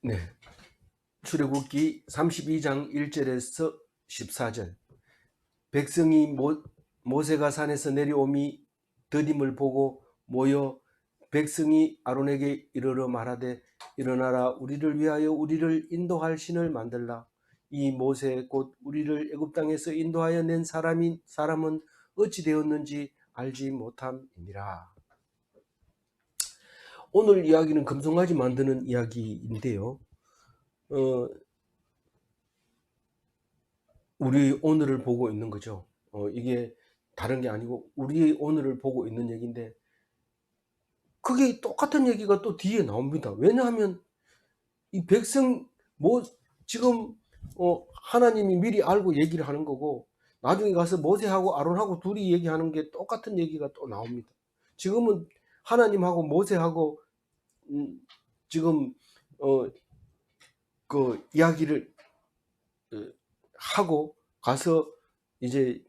네. 출애굽기 32장 1절에서 14절. 백성이 모세가 산에서 내려오미 더딤을 보고 모여 백성이 아론에게 이르러 말하되 일어나라 우리를 위하여 우리를 인도할 신을 만들라. 이 모세 곧 우리를 애굽 땅에서 인도하여 낸 사람은 어찌 되었는지 알지 못함이니라. 오늘 이야기는 금송아지 만드는 이야기인데요. 우리 오늘을 보고 있는 거죠. 이게 다른 게 아니고 우리 오늘을 보고 있는 얘기인데, 그게 똑같은 얘기가 또 뒤에 나옵니다. 왜냐하면 이 백성 지금 하나님이 미리 알고 얘기를 하는 거고, 나중에 가서 모세하고 아론하고 둘이 얘기하는 게 똑같은 얘기가 또 나옵니다. 지금은 하나님하고 모세하고 지금 그 이야기를 하고 가서 이제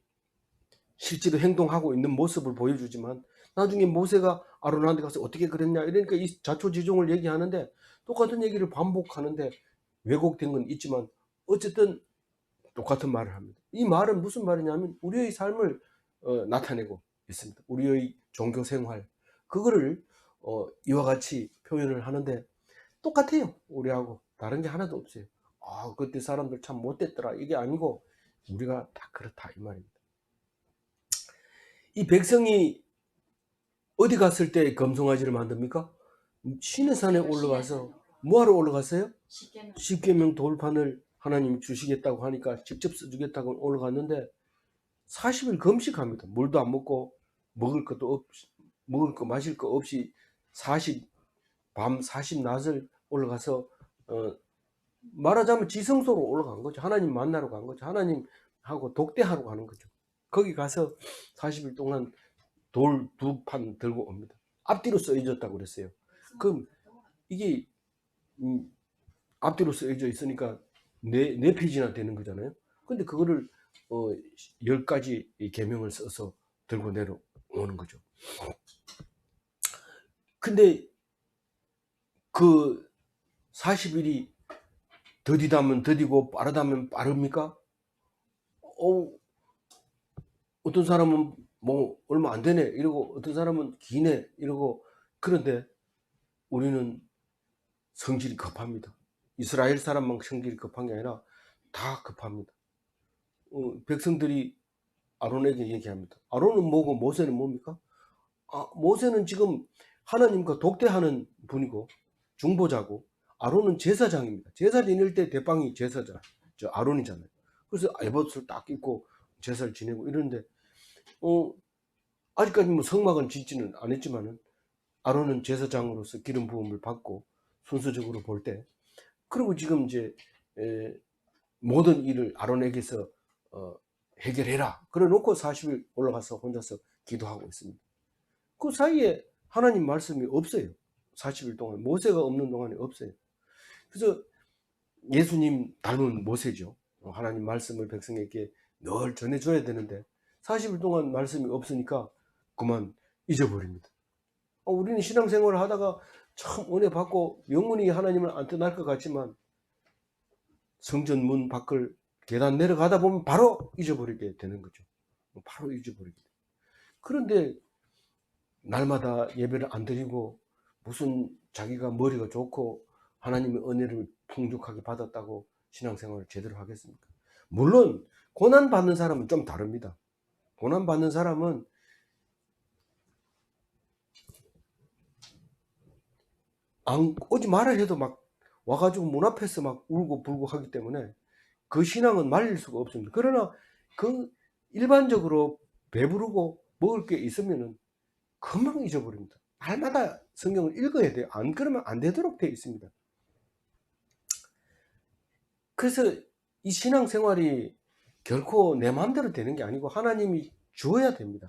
실제로 행동하고 있는 모습을 보여주지만, 나중에 모세가 아론한테 가서 어떻게 그랬냐 이러니까 이 자초지종을 얘기하는데 똑같은 얘기를 반복하는데 왜곡된 건 있지만 어쨌든 똑같은 말을 합니다. 이 말은 무슨 말이냐면 우리의 삶을 나타내고 있습니다. 우리의 종교 생활, 그거를 이와 같이 표현을 하는데 똑같아요. 우리하고 다른 게 하나도 없어요. 그때 사람들 참 못됐더라 이게 아니고 우리가 다 그렇다 이 말입니다. 이 백성이 어디 갔을 때 금송아지를 만듭니까? 시내산에 올라가서 뭐하러 올라갔어요? 십계명 돌판을 하나님 주시겠다고 하니까 직접 써주겠다고 올라갔는데 40일 금식합니다. 물도 안 먹고 먹을 거 마실 거 없이 밤 40낮을 올라가서 말하자면 지성소로 올라간 거죠. 하나님 만나러 간 거죠. 하나님하고 독대하러 가는 거죠. 거기 가서 40일 동안 돌 2판 들고 옵니다. 앞뒤로 쓰여졌다고 그랬어요. 그럼 이게 앞뒤로 쓰여져 있으니까 네 페이지나 되는 거잖아요. 근데 그거를 10가지 계명을 써서 들고 내려오는 거죠. 근데 그 40일이 더디다면 더디고 빠르다면 빠릅니까? 어떤 사람은 뭐 얼마 안 되네 이러고, 어떤 사람은 기네 이러고. 그런데 우리는 성질이 급합니다. 이스라엘 사람만 성질이 급한 게 아니라 다 급합니다. 백성들이 아론에게 얘기합니다. 아론은 뭐고 모세는 뭡니까? 모세는 지금 하나님과 독대하는 분이고 중보자고, 아론은 제사장입니다. 제사 지낼 때 대빵이 제사장, 아론이잖아요. 그래서 에봇을 딱 입고 제사를 지내고 이러는데 아직까지 뭐 성막은 짓지는 않았지만은 아론은 제사장으로서 기름 부음을 받고 순서적으로 볼 때, 그리고 지금 이제 모든 일을 아론에게서 해결해라 그래 놓고 40일 올라가서 혼자서 기도하고 있습니다. 그 사이에 하나님 말씀이 없어요. 40일 동안 모세가 없는 동안에 없어요. 그래서 예수님 닮은 모세죠. 하나님 말씀을 백성에게 늘 전해줘야 되는데 40일 동안 말씀이 없으니까 그만 잊어버립니다. 우리는 신앙생활을 하다가 참 은혜 받고 영원히 하나님을 안 떠날 것 같지만 성전 문 밖을 계단 내려가다 보면 바로 잊어버리게 되는 거죠. 바로 잊어버리게 돼요. 그런데 날마다 예배를 안 드리고 무슨 자기가 머리가 좋고 하나님의 은혜를 풍족하게 받았다고 신앙생활을 제대로 하겠습니까? 물론 고난받는 사람은 좀 다릅니다. 고난받는 사람은 오지 말아 해도 막 와가지고 문 앞에서 막 울고 불고 하기 때문에 그 신앙은 말릴 수가 없습니다. 그러나 그 일반적으로 배부르고 먹을 게 있으면은 금방 잊어버립니다. 날마다 성경을 읽어야 돼요. 안 그러면 안 되도록 되어 있습니다. 그래서 이 신앙생활이 결코 내 마음대로 되는 게 아니고 하나님이 주어야 됩니다.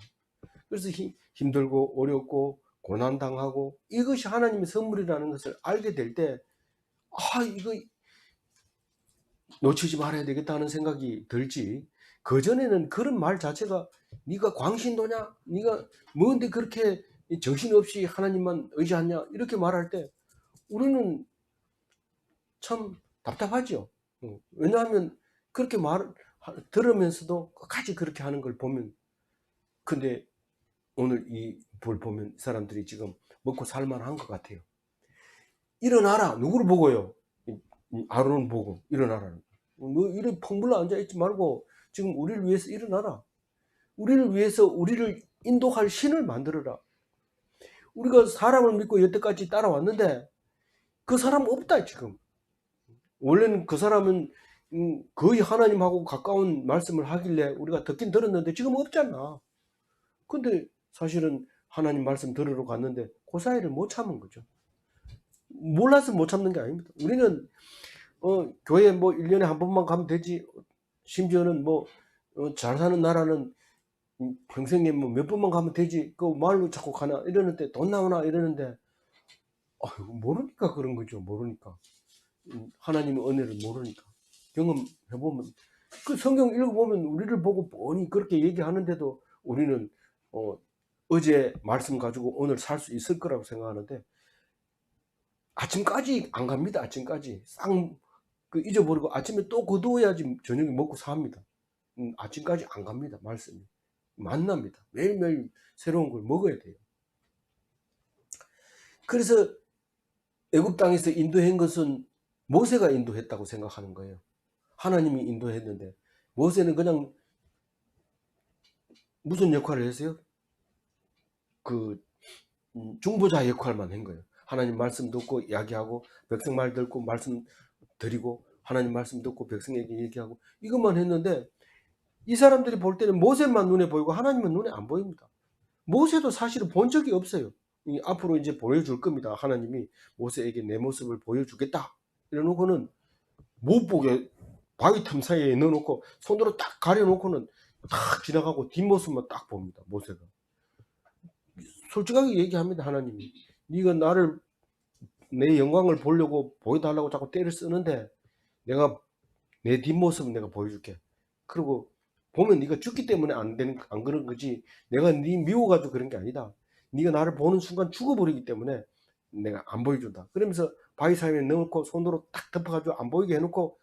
그래서 힘들고 어렵고 고난당하고 이것이 하나님의 선물이라는 것을 알게 될 때 이거 놓치지 말아야 되겠다는 생각이 들지, 그전에는 그런 말 자체가 네가 광신도냐, 네가 뭔데 그렇게 정신없이 하나님만 의지하냐 이렇게 말할 때 우리는 참 답답하죠. 왜냐하면 그렇게 들으면서도 끝까지 그렇게 하는 걸 보면, 근데 오늘 이 볼 보면 사람들이 지금 먹고 살만한 것 같아요. 일어나라. 누구를 보고요? 아론을 보고 일어나라. 너 이렇게 펑불러 앉아있지 말고 지금 우리를 위해서 일어나라. 우리를 위해서 우리를 인도할 신을 만들어라. 우리가 사람을 믿고 여태까지 따라왔는데 그 사람 없다 지금. 원래는 그 사람은 거의 하나님하고 가까운 말씀을 하길래 우리가 듣긴 들었는데 지금 없잖아. 근데 사실은 하나님 말씀 들으러 갔는데 그 사이를 못 참은 거죠. 몰라서 못 참는 게 아닙니다. 우리는 교회 뭐 1년에 한 번만 가면 되지. 심지어는 뭐 잘 사는 나라는 평생에 뭐 몇 번만 가면 되지. 그 말로 자꾸 가나 이러는데 돈 나오나 이러는데 모르니까 그런 거죠. 모르니까. 하나님의 은혜를 모르니까. 경험해보면 그 성경 읽어보면 우리를 보고 뻔히 그렇게 얘기하는데도 우리는 어제 말씀 가지고 오늘 살 수 있을 거라고 생각하는데 아침까지 안 갑니다. 아침까지 잊어버리고 아침에 또 거두어야지 저녁에 먹고 삽니다. 아침까지 안 갑니다. 말씀이 만납니다. 매일매일 새로운 걸 먹어야 돼요. 그래서 애굽 땅에서 인도한 것은 모세가 인도했다고 생각하는 거예요. 하나님이 인도했는데 모세는 그냥 무슨 역할을 했어요? 그 중보자 역할만 한 거예요. 하나님 말씀 듣고 이야기하고 백성 말 듣고 말씀 드리고 하나님 말씀 듣고 백성에게 얘기하고 이것만 했는데 이 사람들이 볼 때는 모세만 눈에 보이고 하나님은 눈에 안 보입니다. 모세도 사실은 본 적이 없어요. 앞으로 이제 보여줄 겁니다. 하나님이 모세에게 내 모습을 보여주겠다. 이러놓고는 못 보게 바위 틈 사이에 넣어놓고 손으로 딱 가려놓고는 딱 지나가고 뒷모습만 딱 봅니다. 모세가. 솔직하게 얘기합니다. 하나님이. 네가 나를 내 영광을 보려고 보여달라고 자꾸 때를 쓰는데 내가 내 뒷모습은 내가 보여줄게. 그리고 보면 네가 죽기 때문에 안 그런 거지 내가 네 미워가지고 그런 게 아니다. 네가 나를 보는 순간 죽어버리기 때문에 내가 안 보여준다. 그러면서 바위 사이에 넣고 손으로 딱 덮어가지고 안 보이게 해놓고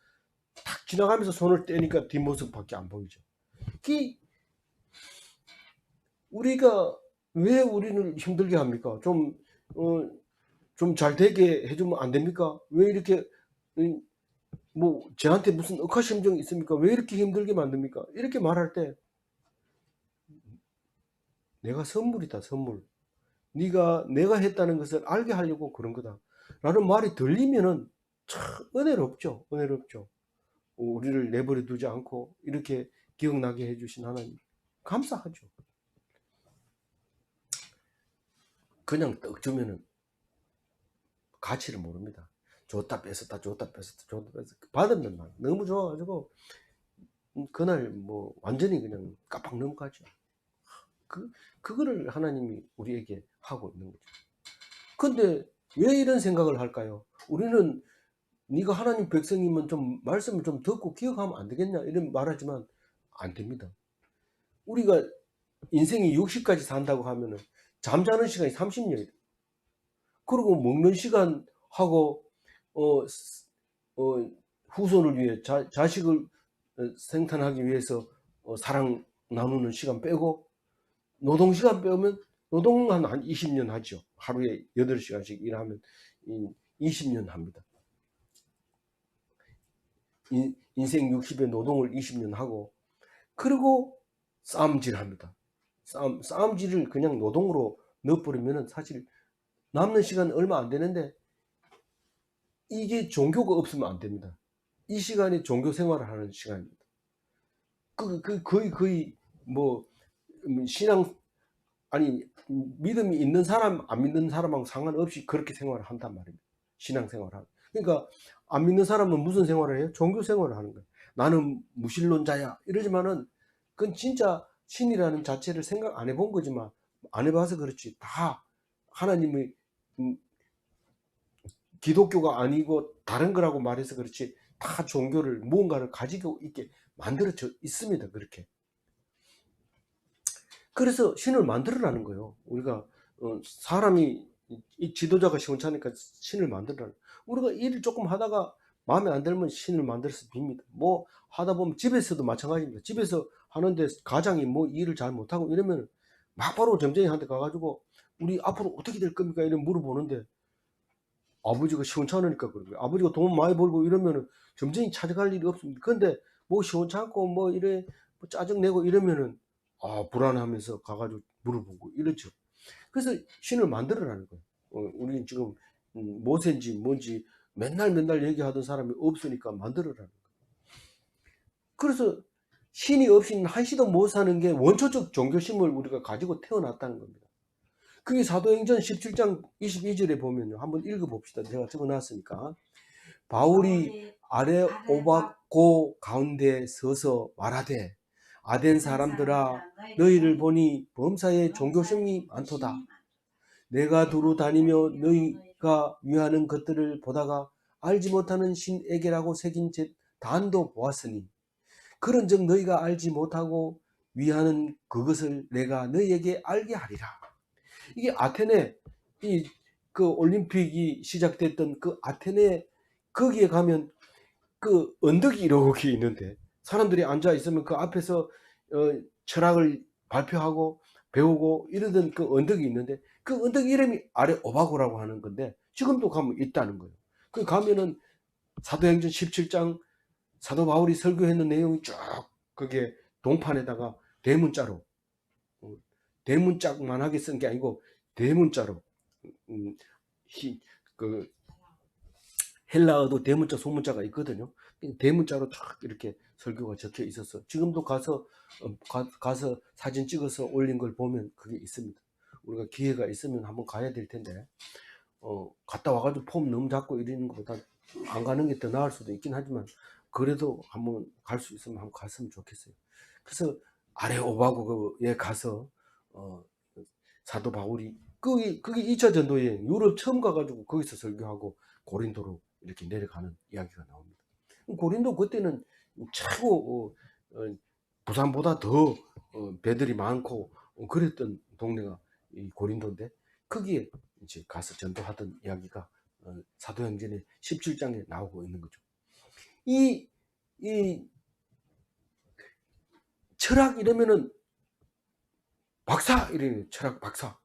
탁 지나가면서 손을 떼니까 뒷모습밖에 안 보이죠. 우리가 왜 우리를 힘들게 합니까? 좀 잘 되게 해주면 안 됩니까? 왜 이렇게 뭐 저한테 무슨 억하심정이 있습니까? 왜 이렇게 힘들게 만듭니까? 이렇게 말할 때 내가 선물이다. 선물. 내가 했다는 것을 알게 하려고 그런 거다 라는 말이 들리면은 참 은혜롭죠. 은혜롭죠. 우리를 내버려 두지 않고 이렇게 기억나게 해주신 하나님 감사하죠. 그냥 떡 주면은 가치를 모릅니다. 줬다 뺏었다 줬다 뺏었다 줬다 뺏었다 받으면 막 너무 좋아가지고 그날 뭐 완전히 그냥 깜빡 넘어가죠. 그거를 하나님이 우리에게 하고 있는 거죠. 근데 왜 이런 생각을 할까요? 우리는 네가 하나님 백성이면 좀 말씀을 좀 듣고 기억하면 안 되겠냐 이런 말하지만 안 됩니다. 우리가 인생이 60까지 산다고 하면은 잠자는 시간이 30년이다. 그리고 먹는 시간하고 후손을 위해 자식을 생산하기 위해서 사랑 나누는 시간 빼고 노동 시간 빼면 노동은 한 20년 하죠. 하루에 8시간씩 일하면 20년 합니다. 인생 60에 노동을 20년 하고 그리고 싸움질 합니다. 싸움질을 그냥 노동으로 넣어버리면 사실 남는 시간 얼마 안 되는데 이게 종교가 없으면 안 됩니다. 이 시간이 종교 생활을 하는 시간입니다. 거의 뭐 신앙 아니 믿음이 있는 사람 안 믿는 사람하고 상관없이 그렇게 생활을 한단 말입니다. 신앙생활을. 그러니까 안 믿는 사람은 무슨 생활을 해요? 종교 생활을 하는 거예요. 나는 무신론자야 이러지만은 그건 진짜 신이라는 자체를 생각 안 해본 거지만 안 해봐서 그렇지 다 하나님의 기독교가 아니고 다른 거라고 말해서 그렇지 다 종교를 무언가를 가지고 있게 만들어져 있습니다. 그렇게. 그래서 신을 만들어라는 거예요. 우리가 사람이 이 지도자가 시원찮으니까 신을 만들어라는 거예요. 우리가 일을 조금 하다가 마음에 안 들면 신을 만들어서 빕니다. 뭐 하다 보면 집에서도 마찬가지입니다. 집에서 하는데 가장이 뭐 일을 잘 못하고 이러면 막바로 점쟁이한테 가가지고 우리 앞으로 어떻게 될 겁니까? 이런 물어보는데 아버지가 시원찮으니까 그런 거예요. 아버지가 돈 많이 벌고 이러면은 점쟁이 찾아갈 일이 없습니다. 근데 뭐 시원찮고 뭐 이래 뭐 짜증내고 이러면은 불안하면서 가가지고 물어보고 이러죠. 그래서 신을 만들어라는 거예요. 우리는 지금 모세인지 뭔지 맨날 얘기하던 사람이 없으니까 만들어라는 거예요. 그래서 신이 없이는 한시도 못 사는 게 원초적 종교심을 우리가 가지고 태어났다는 겁니다. 그게 사도행전 17장 22절에 보면요. 한번 읽어봅시다. 제가 적어놨으니까. 바울이 아레오바고 가운데 서서 말하되 아덴 사람들아 너희를 보니 범사에 종교심이 많도다. 내가 두루 다니며 너희가 위하는 것들을 보다가 알지 못하는 신에게라고 새긴 단도 보았으니 그런즉 너희가 알지 못하고 위하는 그것을 내가 너희에게 알게 하리라. 이게 아테네 그 올림픽이 시작됐던 그 아테네 거기에 가면 그 언덕이 이렇게 있는데 사람들이 앉아 있으면 그 앞에서 철학을 발표하고 배우고 이러던 그 언덕이 있는데 그 언덕 이름이 아레오바고라고 하는 건데 지금도 가면 있다는 거예요. 그 가면은 사도행전 17장 사도 바울이 설교했는 내용이 쭉 그게 동판에다가 대문자로 대문짝만하게 쓴 게 아니고 대문자로 그 헬라어도 대문자 소문자가 있거든요. 대문자로 쫙 이렇게 설교가 적혀 있었어. 지금도 가서 사진 찍어서 올린 걸 보면 그게 있습니다. 우리가 기회가 있으면 한번 가야 될 텐데 갔다 와가지고 폼 너무 잡고 이러는 것보다 안 가는 게 더 나을 수도 있긴 하지만 그래도 한번 갈 수 있으면 한번 갔으면 좋겠어요. 그래서 아레오바고에 가서 사도 바울이 그게 2차 전도 여행 유럽 처음 가가지고 거기서 설교하고 고린도로 이렇게 내려가는 이야기가 나옵니다. 고린도 그때는 최고 부산보다 더 배들이 많고 그랬던 동네가 이 고린도인데 거기에 이제 가서 전도하던 이야기가 사도행전의 17장에 나오고 있는 거죠. 이 철학 이러면은 박사 이러면 철학 박사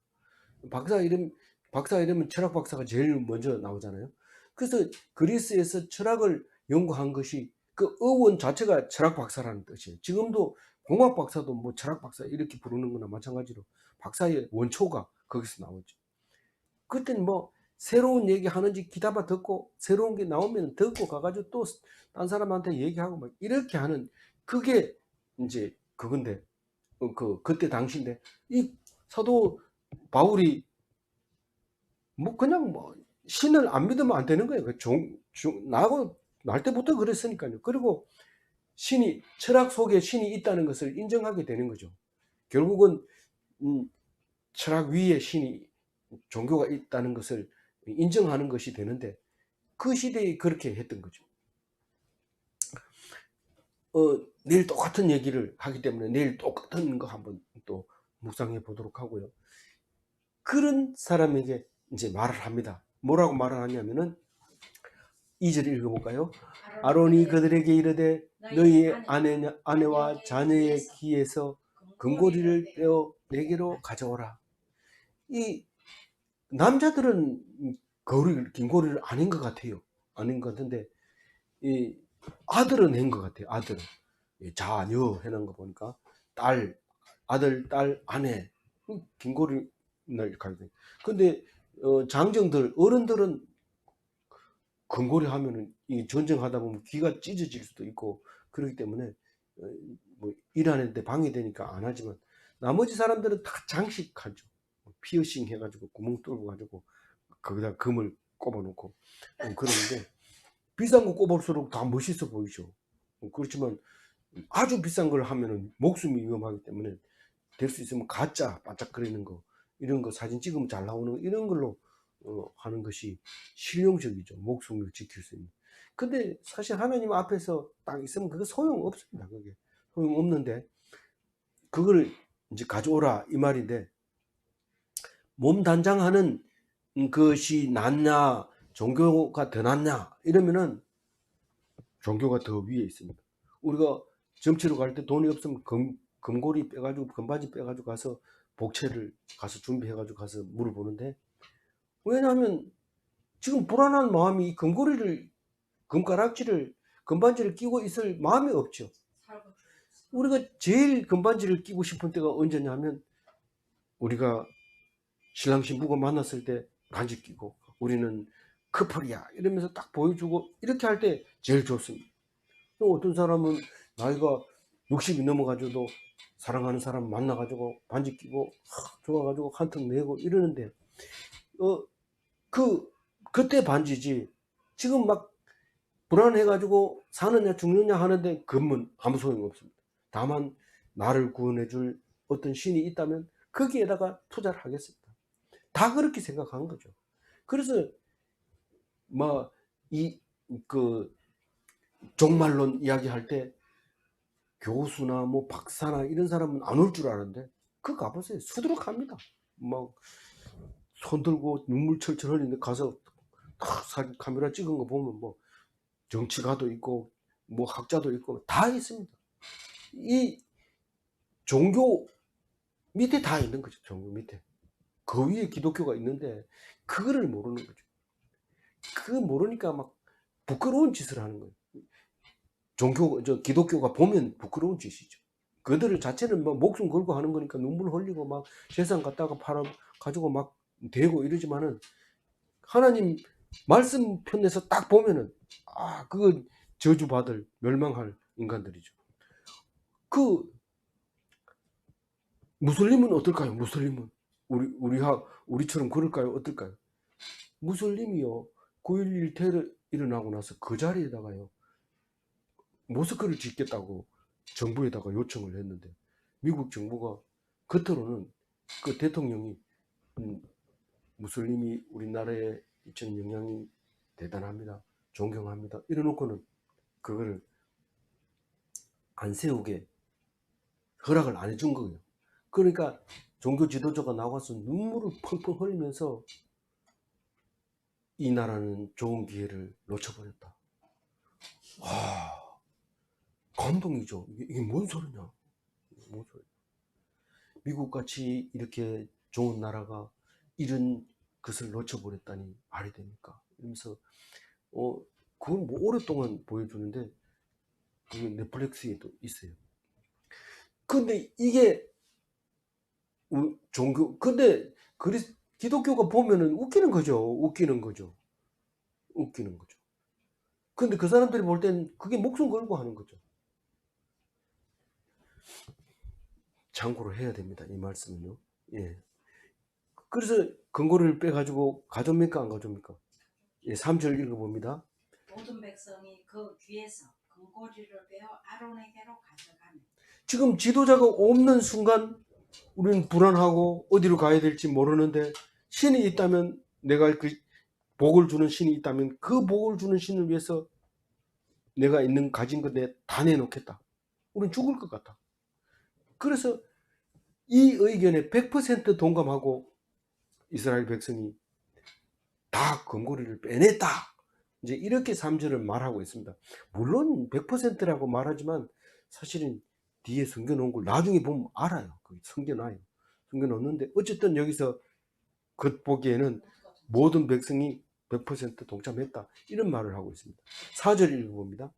이러면 철학 박사가 제일 먼저 나오잖아요. 그래서 그리스에서 철학을 연구한 것이 그 어원 자체가 철학 박사라는 뜻이에요. 지금도 공학 박사도 뭐 철학 박사 이렇게 부르는 거나 마찬가지로 박사의 원초가 거기서 나오죠. 그때는 뭐 새로운 얘기 하는지 기다봐 듣고 새로운 게 나오면 듣고 가가지고 또 딴 사람한테 얘기하고 막 이렇게 하는 그게 이제 그건데 그때 당시인데 이 사도 바울이 뭐 그냥 뭐 신을 안 믿으면 안 되는 거예요. 나하고 날 때부터 그랬으니까요. 그리고 신이 철학 속에 신이 있다는 것을 인정하게 되는 거죠. 결국은 철학 위에 신이 종교가 있다는 것을 인정하는 것이 되는데 그 시대에 그렇게 했던 거죠. 내일 똑같은 얘기를 하기 때문에 내일 똑같은 거 한번 또 묵상해 보도록 하고요. 그런 사람에게 이제 말을 합니다. 뭐라고 말을 하냐면은 2절 읽어볼까요? 아론이 그들에게 이르되 너희의 아내와 자녀의 귀에서 금고리를 떼어 내게로 가져오라. 이 남자들은 금고리를 아닌 것 같아요. 아닌 것 같은데 이 아들은 한 것 같아요. 아들은 자녀 해놓은 거 보니까 아들, 딸, 아내 금고리를 가져요. 근데 장정들 어른들은 금고리 하면은 이 전쟁하다 보면 귀가 찢어질 수도 있고 그렇기 때문에 뭐 일하는데 방해되니까 안 하지만 나머지 사람들은 다 장식하죠. 피어싱 해가지고 구멍 뚫고 가지고 거기다 금을 꼽아 놓고 그러는데 비싼 거 꼽을수록 다 멋있어 보이죠. 그렇지만 아주 비싼 걸 하면은 목숨이 위험하기 때문에 될 수 있으면 가짜 반짝거리는 거 이런 거 사진 찍으면 잘 나오는 이런 걸로 하는 것이 실용적이죠. 목숨을 지킬 수 있는. 근데 사실 하나님 앞에서 딱 있으면 그거 소용없습니다. 그게 소용없는데 그걸 이제 가져오라 이 말인데 몸 단장하는 것이 낫냐 종교가 더 낫냐 이러면은 종교가 더 위에 있습니다. 우리가 점치러 갈 때 돈이 없으면 금고리 빼가지고 금바지 빼가지고 가서 복채를 가서 준비해가지고 가서 물어보는데, 왜냐하면 지금 불안한 마음이 금고리를 금가락지를 금반지를 끼고 있을 마음이 없죠. 우리가 제일 금반지를 끼고 싶은 때가 언제냐면 우리가 신랑 신부가 만났을 때 반지 끼고 우리는 커플이야 이러면서 딱 보여주고 이렇게 할 때 제일 좋습니다. 어떤 사람은 나이가 60이 넘어가지고도 사랑하는 사람 만나가지고 반지 끼고 좋아가지고 한턱 내고 이러는데 그때 반지지 지금 막 불안해가지고 사느냐 죽느냐 하는데 그건 아무 소용이 없습니다. 다만 나를 구원해줄 어떤 신이 있다면 거기에다가 투자를 하겠습니다. 다 그렇게 생각한 거죠. 그래서 그 종말론 이야기할 때 교수나 뭐 박사나 이런 사람은 안 올 줄 아는데 그거 가보세요. 수두룩합니다. 막 손 들고 눈물 철철 흘리는데 가서 사진 카메라 찍은 거 보면 뭐 정치가도 있고 뭐 학자도 있고 다 있습니다. 이 종교 밑에 다 있는 거죠. 종교 밑에 그 위에 기독교가 있는데 그거를 모르는 거죠. 그거 모르니까 막 부끄러운 짓을 하는 거예요. 기독교가 보면 부끄러운 짓이죠. 그들을 자체는 뭐 목숨 걸고 하는 거니까 눈물 흘리고 막 재산 갖다가 팔아 가지고 막 대고 이러지만은 하나님 말씀 편에서 딱 보면은 그거 저주받을 멸망할 인간들이죠. 그 무슬림은 어떨까요? 무슬림은 우리처럼 그럴까요? 어떨까요? 무슬림이요 9.11 테러 일어나고 나서 그 자리에다가요 모스크를 짓겠다고 정부에다가 요청을 했는데 미국 정부가 겉으로는 그 대통령이 무슬림이 우리나라에 미치는 영향이 대단합니다. 존경합니다. 이래놓고는 그거를 안 세우게 허락을 안 해준 거예요. 그러니까 종교 지도자가 나와서 눈물을 펑펑 흘리면서 이 나라는 좋은 기회를 놓쳐버렸다. 감동이죠. 이게 뭔 소리냐. 미국같이 이렇게 좋은 나라가 이런 것을 놓쳐버렸다니 말이 됩니까? 이러면서 그건 뭐 오랫동안 보여주는데 그게 넷플릭스에도 있어요. 근데 이게 근데 기독교가 보면은 웃기는 거죠. 근데 그 사람들이 볼 땐 그게 목숨 걸고 하는 거죠. 참고로 해야 됩니다. 이 말씀은요. 예. 그래서 근거를 빼가지고 가져옵니까? 안 가져옵니까? 예, 3절 읽어봅니다. 모든 백성이 그 귀에서 근거리를 빼어 아론에게로 가져가면 지금 지도자가 없는 순간 우리는 불안하고 어디로 가야 될지 모르는데 신이 있다면 내가 그 복을 주는 신이 있다면 그 복을 주는 신을 위해서 내가 가진 것 다 내놓겠다. 우린 죽을 것 같아. 그래서 이 의견에 100% 동감하고 이스라엘 백성이 다 금고리를 빼냈다. 이제 이렇게 3절을 말하고 있습니다. 물론 100%라고 말하지만 사실은 뒤에 숨겨놓은 걸 나중에 보면 알아요. 숨겨놔요. 숨겨놓는데 어쨌든 여기서 겉보기에는 모든 백성이 100% 동참했다. 이런 말을 하고 있습니다. 4절 읽어봅니다.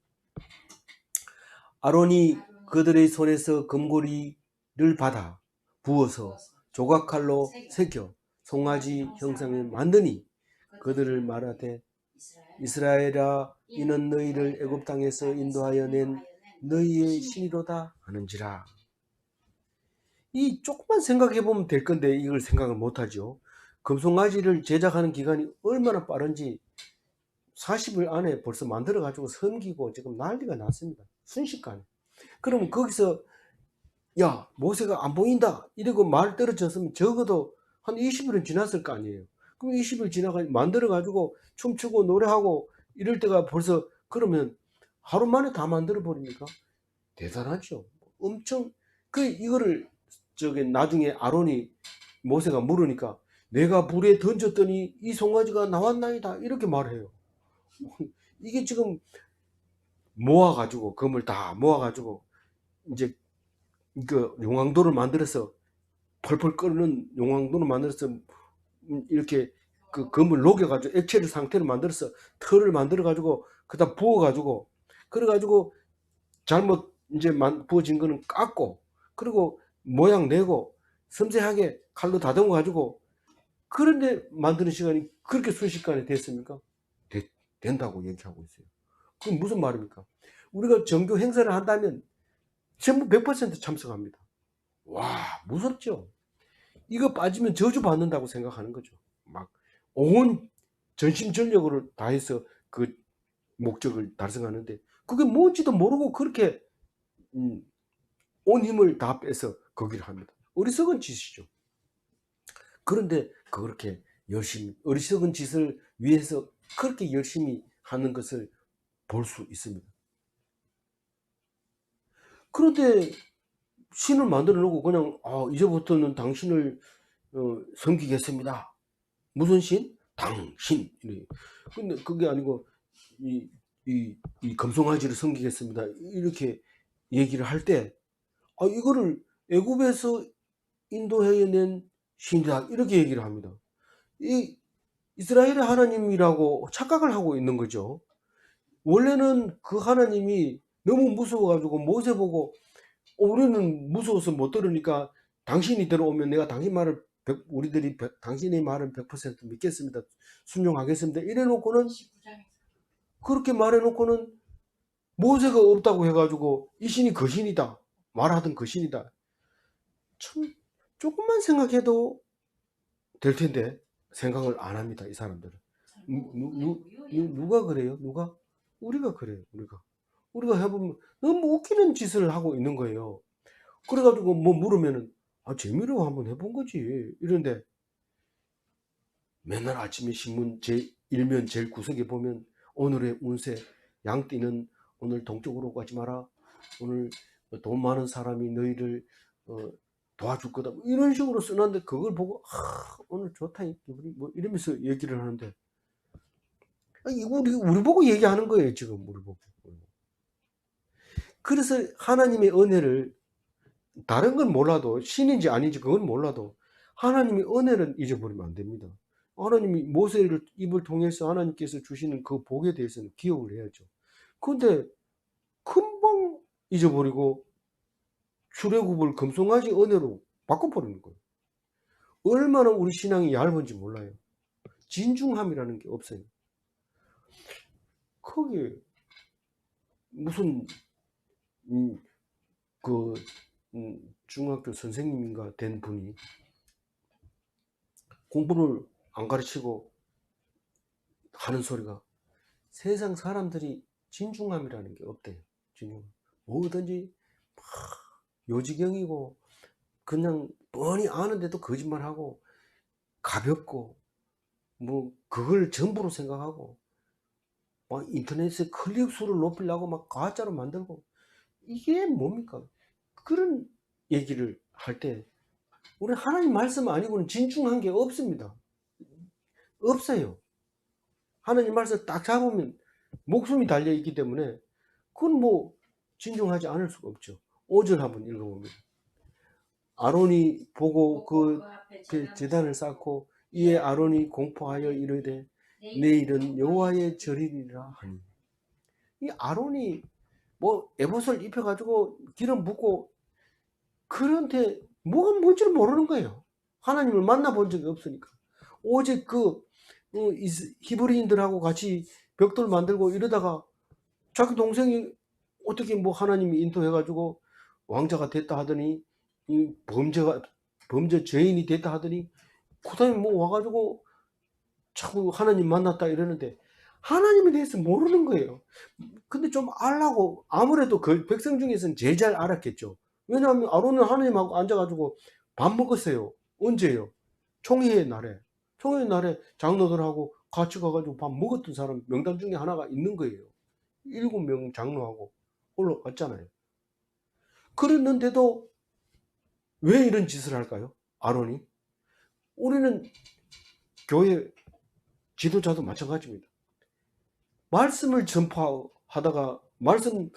아론이 그들의 손에서 금고리를 받아 부어서 조각칼로 새겨 송아지 형상을 만드니 그들을 말하되 이스라엘아 이는 너희를 애굽 땅에서 인도하여 낸 너희의 신이로다 하는지라. 이 조금만 생각해 보면 될 건데 이걸 생각을 못하죠. 금송아지를 제작하는 기간이 얼마나 빠른지 40일 안에 벌써 만들어 가지고 섬기고 지금 난리가 났습니다. 순식간에. 그러면 거기서 야 모세가 안 보인다 이러고 말 떨어졌으면 적어도 한 20일은 지났을 거 아니에요. 그럼 20일 지나가 만들어 가지고 춤추고 노래하고 이럴 때가 벌써 그러면 하루 만에 다 만들어 버립니까? 대단하죠. 엄청 이거를 나중에 아론이 모세가 물으니까 내가 불에 던졌더니 이 송아지가 나왔나이다 이렇게 말해요. 이게 지금 모아가지고, 금을 다 모아가지고, 이제 그 용왕도를 만들어서, 펄펄 끓는 용왕도를 만들어서, 이렇게 그 금을 녹여가지고 액체를 상태로 만들어서 틀을 만들어가지고, 그다 부어가지고, 그래가지고 잘못 이제 부어진 거는 깎고, 그리고 모양 내고, 섬세하게 칼로 다듬어 가지고, 그런데 만드는 시간이 그렇게 순식간에 됐습니까? 된다고 얘기하고 있어요. 그럼 무슨 말입니까? 우리가 정교 행사를 한다면 전부 100% 참석합니다. 와, 무섭죠? 이거 빠지면 저주 받는다고 생각하는 거죠. 막 온 전심전력으로 다해서 그 목적을 달성하는데, 그게 뭔지도 모르고 그렇게 온 힘을 다 빼서 거기를 합니다. 어리석은 짓이죠. 그런데 그렇게 열심히, 어리석은 짓을 위해서 그렇게 열심히 하는 것을 볼 수 있습니다. 그런데 신을 만들어 놓고 그냥 이제부터는 당신을 섬기겠습니다. 무슨 신? 당신. 근데 그게 아니고 이 금송아지를 섬기겠습니다. 이렇게 얘기를 할 때, 이거를 애굽에서 인도해낸 신이다, 이렇게 얘기를 합니다. 이 이스라엘의 하나님이라고 착각을 하고 있는 거죠. 원래는 그 하나님이 너무 무서워가지고 모세 보고, 우리는 무서워서 못 들으니까 당신이 들어오면 내가 당신 말을 당신의 말은 100% 믿겠습니다. 순종하겠습니다. 이래 놓고는, 19장에서 그렇게 말해 놓고는 모세가 없다고 해가지고 이 신이 그 신이다, 말하던 그 신이다. 참, 조금만 생각해도 될 텐데 생각을 안 합니다, 이 사람들은. 누가 그래요? 누가? 우리가 그래요. 우리가 해보면 너무 웃기는 짓을 하고 있는 거예요. 그래가지고 뭐 물으면은, 재미로 한번 해본 거지, 이런데, 맨날 아침에 신문 일면 제일 구석에 보면, 오늘의 운세, 양띠는 오늘 동쪽으로 가지 마라, 오늘 돈 많은 사람이 너희를 도와줄 거다, 이런 식으로 써놨는데, 그걸 보고 오늘 좋다 뭐 이러면서 얘기를 하는데, 이거 우리 보고 얘기하는 거예요, 지금. 우리 보고. 그래서 하나님의 은혜를, 다른 건 몰라도, 신인지 아닌지 그건 몰라도 하나님의 은혜를 잊어버리면 안 됩니다. 하나님이 모세를 입을 통해서 하나님께서 주시는 그 복에 대해서는 기억을 해야죠. 그런데 금방 잊어버리고 출애굽을 금송아지 은혜로 바꿔버리는 거예요. 얼마나 우리 신앙이 얇은지 몰라요. 진중함이라는 게 없어요. 그게 무슨 그 중학교 선생님인가 된 분이 공부를 안 가르치고 하는 소리가, 세상 사람들이 진중함이라는 게 없대요. 진중함. 뭐든지 막 요지경이고, 그냥 뻔히 아는데도 거짓말하고, 가볍고, 뭐 그걸 전부로 생각하고, 막 인터넷에 클릭 수를 높이려고 막 가짜로 만들고, 이게 뭡니까? 그런 얘기를 할 때 우리 하나님 말씀 아니고는 진중한 게 없습니다. 없어요. 하나님 말씀 딱 잡으면 목숨이 달려 있기 때문에 그건 뭐 진중하지 않을 수가 없죠. 5절 한번 읽어봅니다. 아론이 보고 그 제단을 쌓고, 이에 아론이 공포하여 이르되 내일은 여호와의 절이니라 하니. 이 아론이 뭐 에봇을 입혀가지고 기름 붓고, 그런데 뭐가 뭔지를 모르는 거예요. 하나님을 만나본 적이 없으니까. 오직 히브리인들하고 같이 벽돌 만들고 이러다가 자기 동생이 어떻게 뭐 하나님이 인도해가지고 왕자가 됐다 하더니, 이 범죄 죄인이 됐다 하더니, 그 다음에 뭐 와가지고 자꾸 하나님 만났다 이러는데 하나님에 대해서 모르는 거예요. 근데 좀 알라고, 아무래도 그 백성 중에서는 제일 잘 알았겠죠. 왜냐하면 아론은 하나님하고 앉아가지고 밥 먹었어요. 언제요? 총회의 날에. 총회의 날에 장로들하고 같이 가가지고 밥 먹었던 사람 명단 중에 하나가 있는 거예요. 7명 장로하고 올라갔잖아요. 그랬는데도 왜 이런 짓을 할까요? 아론이. 우리는 교회 지도자도 마찬가지입니다. 말씀을 전파하다가 말씀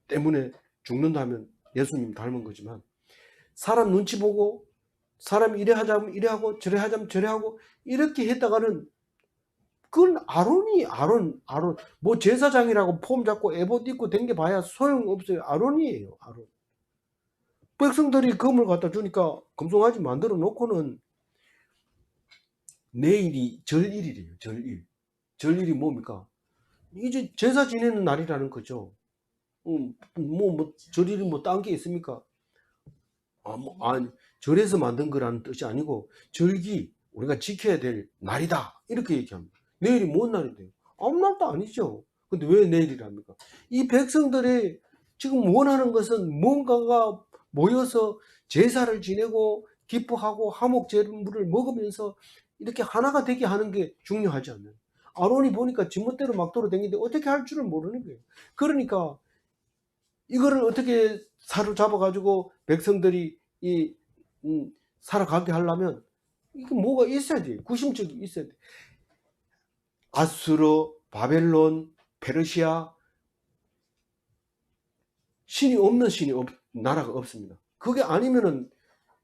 때문에 죽는다면 예수님 닮은 거지만, 사람 눈치 보고 사람이 이래 하자면 이래 하고 저래 하자면 저래 하고 이렇게 했다가는, 그건 아론 뭐 제사장이라고 폼 잡고 에봇 입고 댕겨봐야 소용없어요. 아론이에요. 아론. 백성들이 금을 갖다 주니까 금송아지 만들어 놓고는 내일이 절일이래요. 절일. 절일이 뭡니까? 이제 제사 지내는 날이라는 거죠. 절일이 뭐 딴 게 있습니까? 아니, 절에서 만든 거라는 뜻이 아니고 절기, 우리가 지켜야 될 날이다, 이렇게 얘기합니다. 내일이 뭔 날인데요? 아무 날도 아니죠. 근데 왜 내일이랍니까? 이 백성들이 지금 원하는 것은 뭔가가 모여서 제사를 지내고 기뻐하고 화목제물을 먹으면서 이렇게 하나가 되게 하는 게 중요하지 않나요? 아론이 보니까 지멋대로 막 돌아다니는데 어떻게 할 줄을 모르는 거예요. 그러니까 이거를 어떻게 사로잡아 가지고 백성들이 살아가게 하려면 이게 뭐가 있어야 돼. 구심점이 있어야 돼. 아수르, 바벨론, 페르시아, 나라가 없습니다. 그게 아니면은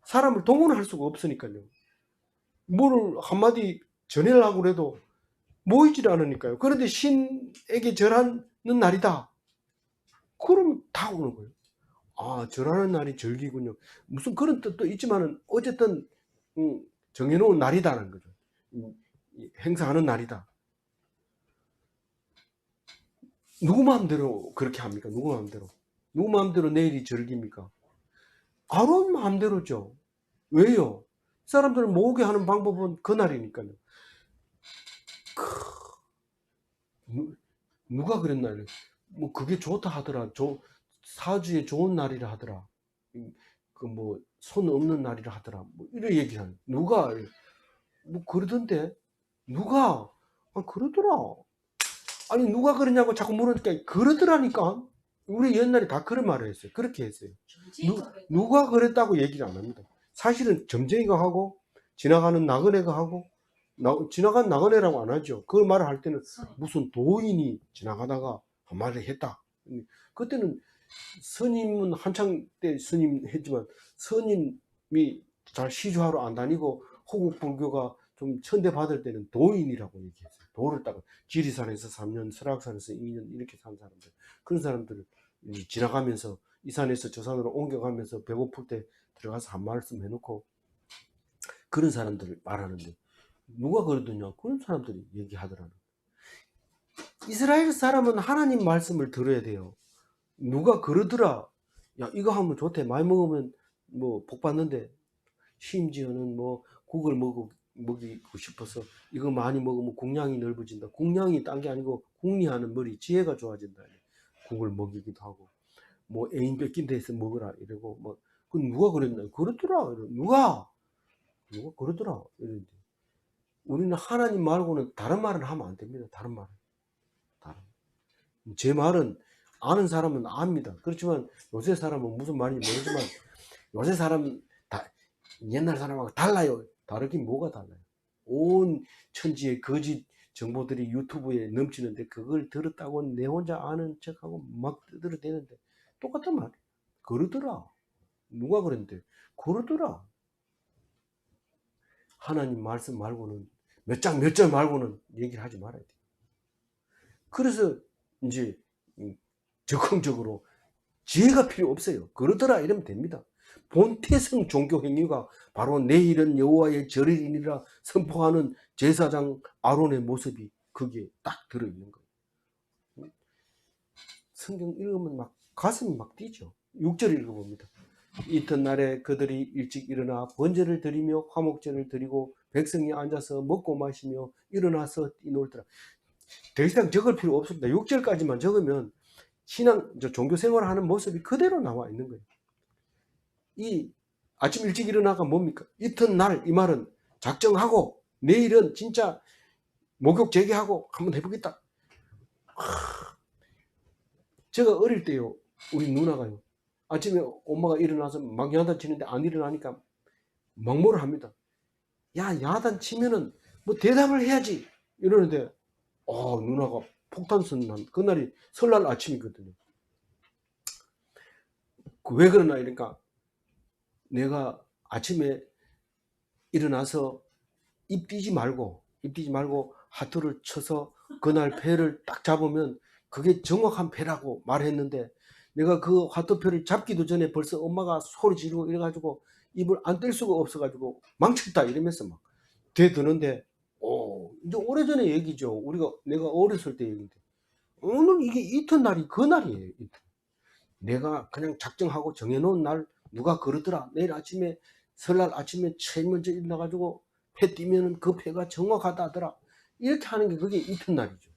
사람을 동원할 수가 없으니까요. 뭐를 한마디 전하려고 해도 모이질 않으니까요. 그런데 신에게 절하는 날이다, 그럼 다 오는 거예요. 아, 절하는 날이 절기군요. 무슨 그런 뜻도 있지만은 어쨌든 정해놓은 날이다라는 거죠. 행사하는 날이다. 누구 마음대로 그렇게 합니까? 누구 마음대로? 누구 마음대로 내일이 절기입니까? 아론 마음대로죠. 왜요? 사람들을 모으게 하는 방법은 그날이니까요. 누가 그랬나요? 뭐 그게 좋다 하더라. 사주에 좋은 날이라 하더라. 그 뭐 손 없는 날이라 하더라. 뭐 이런 얘기하는. 누가 뭐 그러던데? 누가? 아, 그러더라. 아니, 누가 그러냐고 자꾸 물으니까 그러더라니까. 우리 옛날에 다 그런 말을 했어요. 그렇게 했어요. 누가 그랬다고 얘기를 안 합니다. 사실은 점쟁이가 하고 지나가는 나그네가 하고, 지나간 나그네라고 안 하죠. 그 말을 할 때는 무슨 도인이 지나가다가 한 말을 했다. 그때는 스님은 한창 때 스님 했지만, 스님이 잘 시주하러 안 다니고 호국 불교가 좀 천대받을 때는 도인이라고 얘기했어요. 도를 따고 지리산에서 3년, 설악산에서 2년 이렇게 산 사람들, 그런 사람들을 지나가면서 이 산에서 저 산으로 옮겨가면서 배고플 때 들어가서 한 말씀 해놓고, 그런 사람들을 말하는데, 누가 그러더냐? 그런 사람들이 얘기하더라는. 이스라엘 사람은 하나님 말씀을 들어야 돼요. 누가 그러더라, 야 이거 하면 좋대, 많이 먹으면 뭐 복 받는데, 심지어는 뭐 국을 먹이고 싶어서 이거 많이 먹으면 궁량이 넓어진다. 궁량이 딴 게 아니고 궁리하는 머리, 지혜가 좋아진다. 국을 먹이기도 하고, 뭐 애인 뺏긴 데서 먹으라 이러고, 뭐 그 누가 그랬나? 그러더라. 누가 그러더라 이러는데, 우리는 하나님 말고는 다른 말은 하면 안 됩니다. 다른 말은. 제 말은 아는 사람은 압니다. 그렇지만 요새 사람은 무슨 말인지 모르지만, 요새 사람은 다 옛날 사람하고 달라요. 다르긴 뭐가 달라요. 온 천지의 거짓 정보들이 유튜브에 넘치는데, 그걸 들었다고 내 혼자 아는 척하고 막 떠들어대는데 똑같은 말. 그러더라. 누가 그랬는데? 그러더라. 하나님 말씀 말고는, 몇 장 몇 절 말고는 얘기를 하지 말아야 돼. 그래서 이제 적극적으로 지혜가 필요 없어요. 그러더라 이러면 됩니다. 본태성 종교 행위가 바로 내일은 여호와의 절일이니라 선포하는 제사장 아론의 모습이 거기에 딱 들어있는 거예요. 성경 읽으면 막 가슴이 막 뛰죠. 6절 읽어봅니다. 이튿날에 그들이 일찍 일어나 번제를 드리며 화목제를 드리고 백성이 앉아서 먹고 마시며 일어나서 뛰놀더라. 더 이상 적을 필요 없습니다. 6절까지만 적으면 종교 생활을 하는 모습이 그대로 나와 있는 거예요. 이 아침 일찍 일어나가 뭡니까? 이튿날, 이 말은 작정하고 내일은 진짜 목욕 재개하고 한번 해보겠다. 제가 어릴 때요, 우리 누나가요, 아침에 엄마가 일어나서 막 야단 치는데 안 일어나니까 막뭐를 합니다. 야, 야단 치면은 뭐 대답을 해야지 이러는데, 누나가 폭탄 선언한 그날이 설날 아침이거든요. 왜 그러나 이러니까 내가 아침에 일어나서 입 띄지 말고 하트를 쳐서 그날 패를 딱 잡으면 그게 정확한 패라고 말했는데, 내가 그 하트표를 잡기도 전에 벌써 엄마가 소리 지르고 이래가지고 입을 안 뗄 수가 없어가지고 망쳤다 이러면서 막 대드는데, 이제 오래전의 얘기죠. 내가 어렸을 때 얘기인데, 오늘 이게 이튿날이 그날이에요. 내가 그냥 작정하고 정해놓은 날, 누가 그러더라, 내일 아침에 설날 아침에 제일 먼저 일어나가지고 패 띄면은 그 패가 정확하다 하더라, 이렇게 하는 게 그게 이튿날이죠.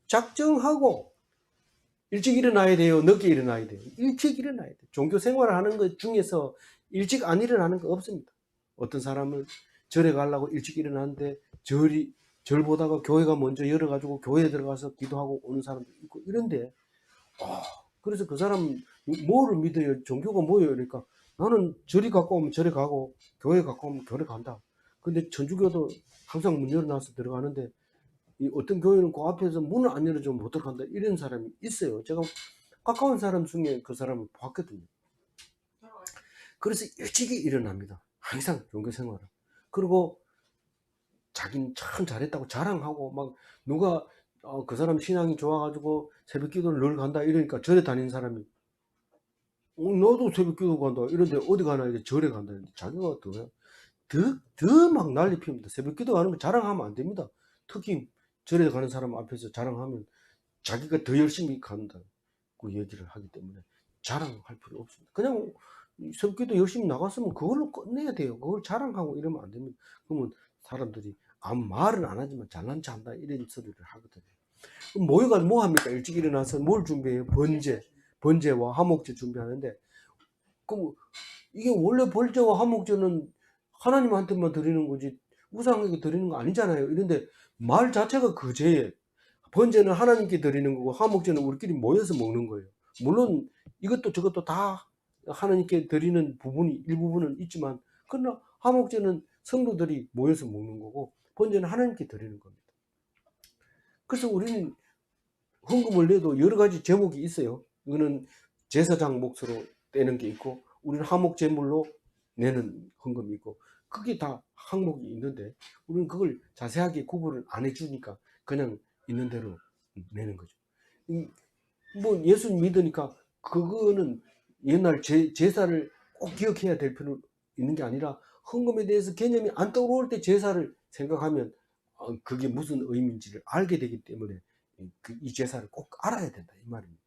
작정하고 일찍 일어나야 돼요, 늦게 일어나야 돼요? 일찍 일어나야 돼요. 종교 생활을 하는 것 중에서 일찍 안 일어나는 거 없습니다. 어떤 사람은 절에 가려고 일찍 일어나는데 절 보다가 교회가 먼저 열어가지고 교회에 들어가서 기도하고 오는 사람도 있고 이런데, 그래서 그 사람 뭐를 믿어요? 종교가 뭐예요? 그러니까 나는 절이 가까우면 절에 가고 교회 가까우면 교회 간다. 근데 천주교도 항상 문 열어놔서 들어가는데, 이 어떤 교회는 그 앞에서 문을 안 열어주면 못 들어간다, 이런 사람이 있어요. 제가 가까운 사람 중에 그 사람을 봤거든요. 그래서 일찍이 일어납니다. 항상 종교 생활을. 그리고 자기는 참 잘했다고 자랑하고, 막 누가 그 사람 신앙이 좋아가지고 새벽 기도를 늘 간다 이러니까 절에 다니는 사람이 너도 새벽 기도 간다 이런데 어디 가나 이제 절에 간다 이러는데, 자기가 더 막 난리 핍니다. 새벽 기도 가는 거 자랑하면 안 됩니다. 특히 절에 가는 사람 앞에서 자랑하면 자기가 더 열심히 간다고 얘기를 하기 때문에 자랑할 필요 없습니다. 그냥 새벽 기도 열심히 나갔으면 그걸로 끝내야 돼요. 그걸 자랑하고 이러면 안 됩니다. 그러면 사람들이 아무 말은 안 하지만 잘난 체 한다 이런 소리를 하거든요. 그럼 모여가 뭐 합니까? 일찍 일어나서 뭘 준비해요? 번제와 화목제 준비하는데, 그럼 이게 원래 번제와 화목제는 하나님한테만 드리는 거지 우상에게 드리는 거 아니잖아요. 이런데 말 자체가 그제에, 번제는 하나님께 드리는 거고 화목제는 우리끼리 모여서 먹는 거예요. 물론 이것도 저것도 다 하나님께 드리는 부분이 일부분은 있지만, 그러나 화목제는 성도들이 모여서 먹는 거고 번제는 하나님께 드리는 겁니다. 그래서 우리는 헌금을 내도 여러 가지 제목이 있어요. 이거는 제사장 몫으로 떼는 게 있고, 우리는 화목 제물로 내는 헌금이 있고, 그게 다 항목이 있는데 우리는 그걸 자세하게 구분을 안 해주니까 그냥 있는 대로 내는 거죠. 뭐 예수 믿으니까 그거는 옛날 제사를 꼭 기억해야 될 필요 있는 게 아니라, 헌금에 대해서 개념이 안 떠오를 때 제사를 생각하면 그게 무슨 의미인지를 알게 되기 때문에 이 제사를 꼭 알아야 된다 이 말입니다.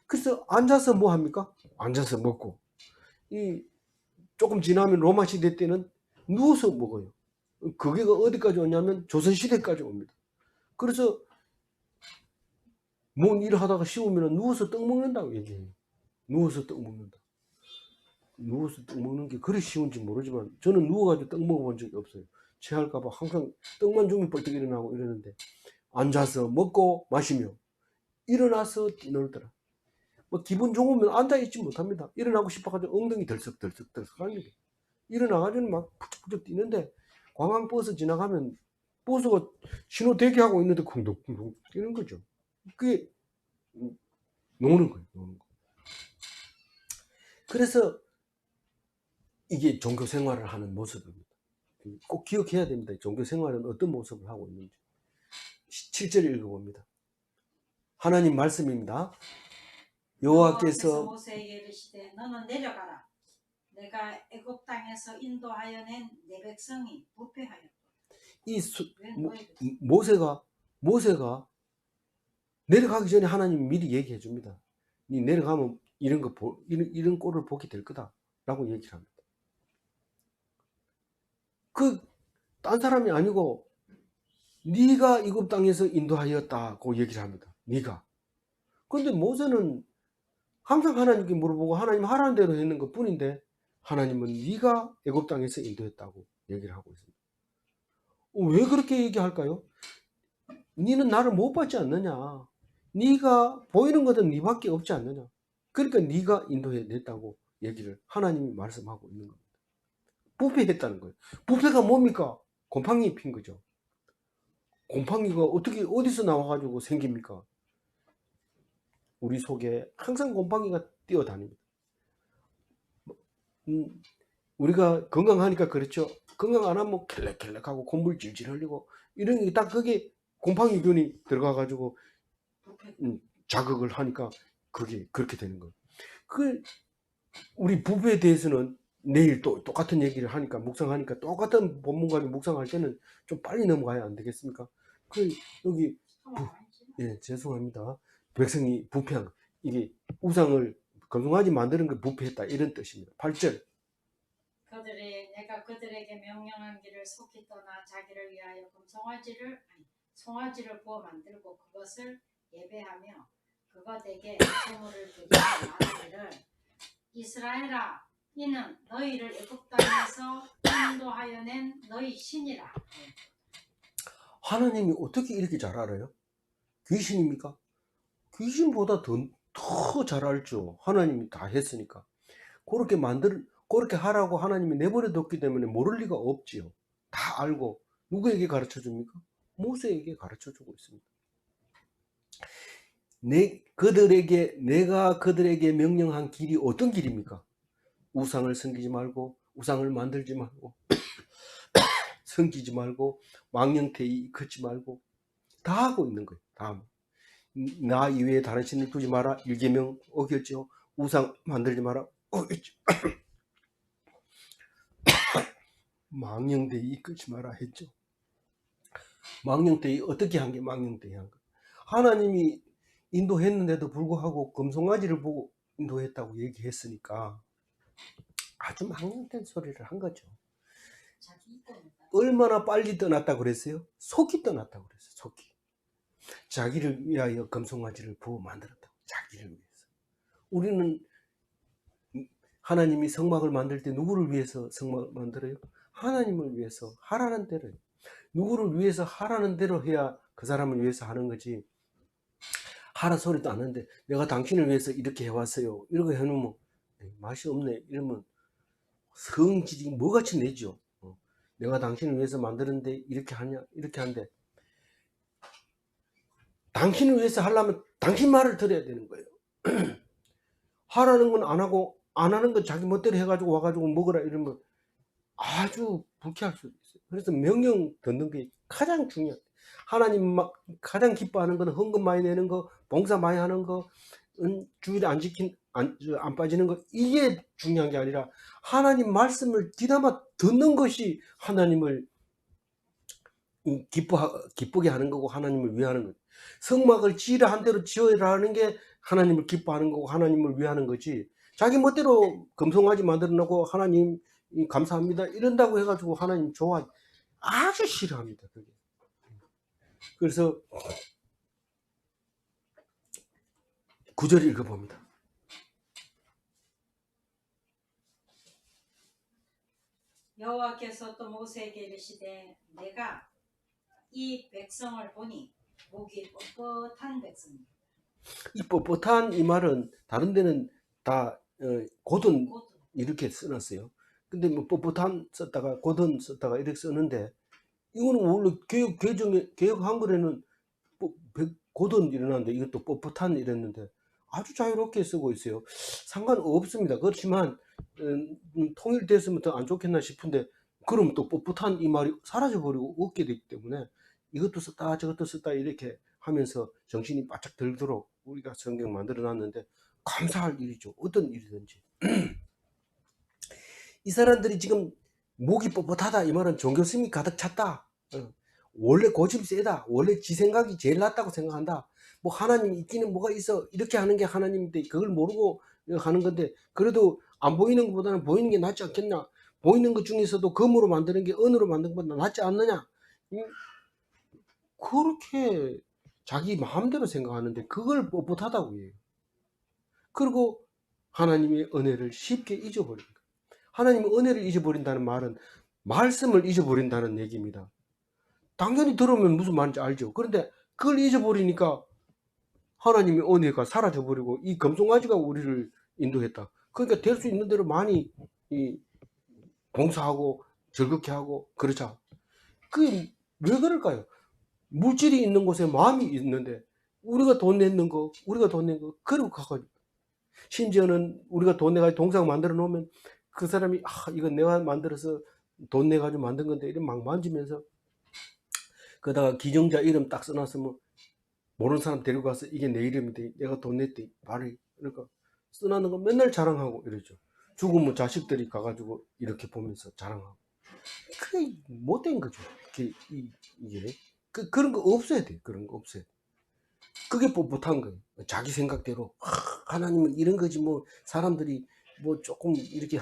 그래서 앉아서 뭐 합니까? 앉아서 먹고, 이 조금 지나면 로마 시대 때는 누워서 먹어요. 그게 어디까지 오냐면 조선 시대까지 옵니다. 그래서 뭔 일을 하다가 쉬우면 누워서 떡 먹는다고 얘기해요. 누워서 떡 먹는다. 누워서 떡 먹는 게 그리 쉬운지 모르지만 저는 누워가지고 떡 먹어본 적이 없어요. 체할까봐 항상 떡만 주면 벌떡 일어나고 이러는데, 앉아서 먹고 마시며 일어나서 뛰놀더라. 뭐 기분 좋으면 앉아있지 못합니다. 일어나고 싶어가지고 엉덩이 덜썩덜썩 합니다. 일어나가지고 막 푸쩍푸쩍 뛰는데, 관광버스 지나가면 버스가 신호 대기하고 있는데 쿵덕쿵덕 뛰는 거죠. 그게 노는 거예요. 노는 거. 그래서 이게 종교 생활을 하는 모습입니다. 꼭 기억해야 됩니다. 종교 생활은 어떤 모습을 하고 있는지. 7절 읽어봅니다. 하나님 말씀입니다. 여호와께서 모세에게 이르시되 너는 내려가라. 내가 애굽 땅에서 인도하여 낸 내 백성이 부패하였다. 모세가 내려가기 전에 하나님이 미리 얘기해 줍니다. 네 내려가면 이런 꼴을 보게 될 거다라고 얘기를 합니다. 딴 사람이 아니고 네가 애굽 땅에서 인도하였다고 얘기를 합니다. 네가. 그런데 모세는 항상 하나님께 물어보고 하나님 하라는 대로 했는 것 뿐인데, 하나님은 네가 애굽 땅에서 인도했다고 얘기를 하고 있습니다. 왜 그렇게 얘기할까요? 네는 나를 못 봤지 않느냐. 네가 보이는 것은 네밖에 없지 않느냐. 그러니까 네가 인도해냈다고 얘기를 하나님이 말씀하고 있는 겁니다. 부패했다는 거예요. 부패가 뭡니까? 곰팡이 핀 거죠. 곰팡이가 어떻게 어디서 나와가지고 생깁니까? 우리 속에 항상 곰팡이가 뛰어다닙니다. 우리가 건강하니까 그렇죠. 건강 안 하면 켈렉켈렉하고 콧물 질질 흘리고 이런 게 딱 그게 곰팡이균이 들어가가지고 자극을 하니까 그게 그렇게 되는 거예요. 그 우리 부부에 대해서는 내일 또 똑같은 얘기를 하니까 묵상하니까 똑같은 본문까지 묵상할 때는 좀 빨리 넘어가야 안 되겠습니까? 그 여기 예, 죄송합니다. 백성이 부패한 이게 우상을 건강하지 만드는 걸 부패했다 이런 뜻입니다. 8절 내가 그들에게 명령한 길을 속히 떠나 자기를 위하여 송아지를 부어 만들고 그것을 예배하며 그것에게 제물을 드리고 말하기를 이스라엘아 이는 너희를 애굽 땅에서 인도하여 낸 너희 신이라. 하나님이 어떻게 이렇게 잘 알아요? 귀신입니까? 귀신보다 더 잘 알죠. 하나님이 다 했으니까. 그렇게 하라고 하나님이 내버려 뒀기 때문에 모를 리가 없지요. 다 알고 누구에게 가르쳐 줍니까? 모세에게 가르쳐 주고 있습니다. 내가 그들에게 명령한 길이 어떤 길입니까? 우상을 섬기지 말고 우상을 만들지 말고 섬기지 말고 망령되이 걷지 말고 다 하고 있는 거예요. 다. 나 이외에 다른 신을 두지 마라. 일계명 어겼죠. 우상 만들지 마라. 어겼죠. 망령되이 걷지 마라 했죠. 망령되이 어떻게 한 게 망령되이 한 거? 하나님이 인도했는데도 불구하고 금송아지를 보고 인도했다고 얘기했으니까 아주 망령된 소리를 한 거죠. 얼마나 빨리 떠났다고 그랬어요? 속이 떠났다고 그랬어요. 속이. 자기를 위하여 금송아지를 부어 만들었다고. 자기를 위해서. 우리는 하나님이 성막을 만들 때 누구를 위해서 성막을 만들어요? 하나님을 위해서 하라는 대로. 누구를 위해서 하라는 대로 해야 그 사람을 위해서 하는 거지. 하라 소리도 안 하는데 내가 당신을 위해서 이렇게 해왔어요. 이렇게 해놓으면 맛이 없네. 이러면 성질이 뭐같이 내죠. 내가 당신을 위해서 만드는데 이렇게 하냐 이렇게 한대. 당신을 위해서 하려면 당신 말을 들어야 되는 거예요. 하라는 건 안 하고 안 하는 건 자기 멋대로 해가지고 와가지고 먹으라 이러면 아주 불쾌할 수 있어요. 그래서 명령 듣는 게 가장 중요해요. 하나님 가장 기뻐하는 건 헌금 많이 내는 거, 봉사 많이 하는 거, 주일에 안 빠지는 거, 이게 중요한 게 아니라 하나님 말씀을 귀담아 듣는 것이 하나님을 기쁘게 하는 거고 하나님을 위하는 거죠. 성막을 지으라 한 대로 지어라 하는 게 하나님을 기뻐하는 거고 하나님을 위하는 거지. 자기 멋대로 금송아지 만들어 놓고 하나님 감사합니다 이런다고 해가지고 하나님 아주 싫어합니다. 그게. 그래서 9절 읽어봅니다. 여호와께서 또 모세에게 이르시되 내가 이 백성을 보니 목이 뻣뻣한 백성이다. 이 뻣뻣한 이 말은 다른 데는 다 곧은 이렇게 써놨어요. 근데 뭐 뻣뻣한 썼다가 곧은 썼다가 이렇게 쓰는데 이거는 원래 개혁 한글에는 곧은 일어났는데 이것도 뻣뻣한 이랬는데 아주 자유롭게 쓰고 있어요. 상관없습니다. 그렇지만 통일됐으면 더 안 좋겠나 싶은데 그럼 또 뻣뻣한 이 말이 사라져버리고 없게 되기 때문에 이것도 썼다 저것도 썼다 이렇게 하면서 정신이 바짝 들도록 우리가 성경 만들어 놨는데 감사할 일이죠. 어떤 일이든지. 이 사람들이 지금 목이 뻣뻣하다 이 말은 종교심이 가득 찼다. 원래 고집이 세다. 원래 지 생각이 제일 낫다고 생각한다. 뭐 하나님 있기는 뭐가 있어. 이렇게 하는 게 하나님인데 그걸 모르고 하는 건데 그래도 안 보이는 것보다는 보이는 게 낫지 않겠냐. 보이는 것 중에서도 금으로 만드는 게 은으로 만드는 것보다 낫지 않느냐. 그렇게 자기 마음대로 생각하는데 그걸 뻣뻣하다고 해요. 그리고 하나님의 은혜를 쉽게 잊어버린 거예요. 하나님의 은혜를 잊어버린다는 말은 말씀을 잊어버린다는 얘기입니다. 당연히 들으면 무슨 말인지 알죠. 그런데 그걸 잊어버리니까 하나님의 은혜가 사라져버리고 이 금송아지가 우리를 인도했다. 그러니까 될 수 있는 대로 많이 봉사하고 즐겁게 하고 그렇죠. 그게 왜 그럴까요? 물질이 있는 곳에 마음이 있는데 우리가 돈 냈는 거, 그리고 가가지고 심지어는 우리가 돈 내가지고 동상 만들어 놓으면 그 사람이 이건 내가 만들어서 돈 내가지고 만든 건데 이런 막 만지면서 그러다가 기증자 이름 딱 써놨으면 모르는 사람 데리고 가서 이게 내 이름인데 내가 돈 냈대 말이 그러니까 써놨는 거 맨날 자랑하고 이러죠. 죽으면 자식들이 가가지고 이렇게 보면서 자랑하고 그게 못된 거죠. 이게 그런 거 없어야 돼. 그런 거 없어야 돼. 그게 뻣뻣한 거예요. 자기 생각대로 하나님은 이런 거지 뭐 사람들이 뭐 조금 이렇게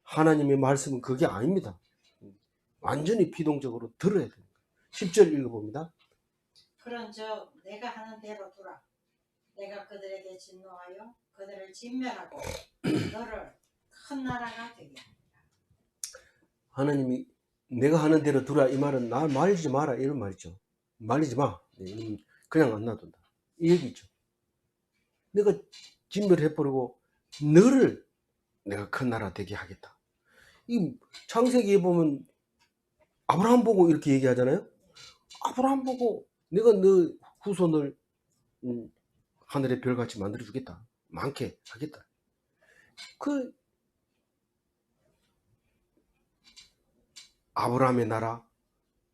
하나님의 말씀은 그게 아닙니다. 완전히 비동적으로 들어야 됩니다. 10절 읽어봅니다. 그런즉 내가 하는 대로 두라. 내가 그들에게 진노하여 그들을 진멸하고 너를 큰 나라가 되게 하리라. 하나님이 내가 하는 대로 두라 이 말은 나 말리지 마라 이런 말이죠. 말리지 마. 그냥 안 놔둔다. 이 얘기죠. 내가 진멸해버리고 너를 내가 큰 나라 되게 하겠다. 이 창세기에 보면 아브라함 보고 이렇게 얘기하잖아요. 아브라함 보고 내가 너 후손을 하늘의 별같이 만들어 주겠다. 많게 하겠다. 그 아브라함의 나라,